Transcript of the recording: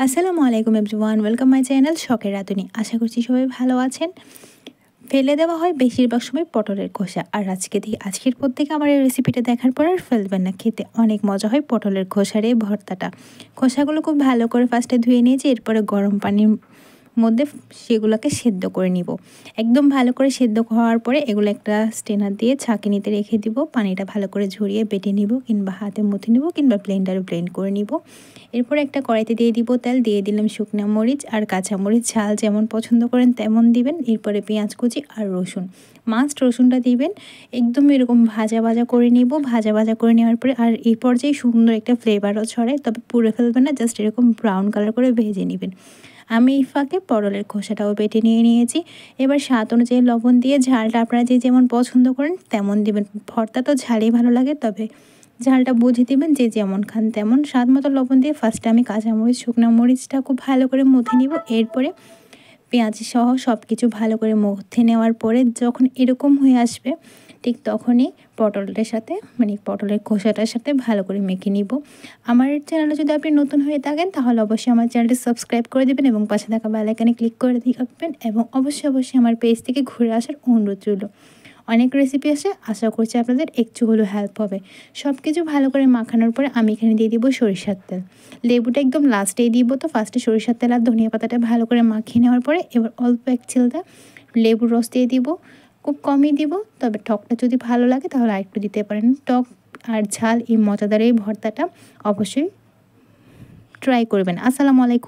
আসসালামু আলাইকুম everyone, welcome my channel শখের রাঁধুনি। আশা করছি সবাই ভালো আছেন। ফেলে দেওয়া হয় বেশিরভাগ সময় পটলের খোসা, আর আজকের পর থেকে আমার এই রেসিপিটা দেখার পর আর ফেলবেন না। খেতে অনেক মজা হয় পটলের খোসার এই ভর্তাটা। খোসাগুলো খুব ভালো করে ফার্স্টে ধুয়ে নিয়েছি, এরপরে গরম পানির মধ্যে সেগুলোকে সেদ্ধ করে নিব। একদম ভালো করে সেদ্ধ হওয়ার পরে এগুলো একটা স্ট্রেনার দিয়ে ছাঁকিনিতে রেখে দিব। পানিটা ভালো করে ঝরিয়ে বেটে নিব, কিংবা হাতে মুথে নিব, কিংবা ব্লেন্ডারে ব্লেন্ড করে নিব। এরপর একটা কড়াইতে দিয়ে দিব তেল, দিয়ে দিলাম শুকনো মরিচ আর কাঁচা মরিচ, ঝাল যেমন পছন্দ করেন তেমন দিবেন। এরপরে পেঁয়াজ কুচি আর রসুন, মাস্ট রসুনটা দিবেন। একদম এরকম ভাজা ভাজা করে নিব। ভাজা ভাজা করে নেওয়ার পরে আর এই পর্যায়ে সুন্দর একটা ফ্লেভারও ছড়ায়, তবে পুড়ে ফেলবেন না, জাস্ট এরকম ব্রাউন কালার করে ভেজে নেবেন। আমি এই ফাঁকে পটলের খোসাটাও বেটে নিয়ে নিয়েছি। এবার স্বাদ অনুযায়ী লবণ দিয়ে, ঝালটা আপনারা যে যেমন পছন্দ করেন তেমন দিবেন। ভর্তা তো ঝালই ভালো লাগে, তবে ঝালটা বুঝে দিবেন, যে যেমন খান তেমন। স্বাদ মতো লবণ দিয়ে ফার্স্টে আমি কাঁচামরিচ শুকনো মরিচটা খুব ভালো করে মথে নিব। এরপরে পেঁয়াজ সহ সব কিছু ভালো করে মথে নেওয়ার পরে যখন এরকম হয়ে আসবে, ঠিক তখনই পটলের সাথে পটলের খোসাটার সাথে ভালো করে মেখে নিব। আমার চ্যানেলে যদি আপনি নতুন হয়ে থাকেন তাহলে অবশ্যই আমার চ্যানেলটি সাবস্ক্রাইব করে দেবেন এবং পাশে থাকা বেল আইকনে ক্লিক করে দিয়ে রাখবেন, এবং অবশ্যই আমার পেজ থেকে ঘুরে আসার অনুরোধ রইল। অনেক রেসিপি আছে, আশা করছি আপনাদের একটু হলেও হেল্প হবে। সব কিছু ভালো করে মাখানোর পরে আমি এখানে দিয়ে দিব সরিষার তেল। লেবুটা একদম লাস্টেই দিব, তো ফার্স্টে সরিষার তেল আর ধনিয়া পাতাটা ভালো করে মাখিয়ে নেওয়ার পরে এবার অল্প এক চিলটা লেবুর রস দিয়ে দিব। খুব কমই দিব, তবে টকটা যদি ভালো লাগে তাহলে আরেকটু দিতে পারেন। টক আর ঝাল এই মজাদার এই ভর্তাটা অবশ্যই ট্রাই করবেন। আসসালামু আলাইকুম।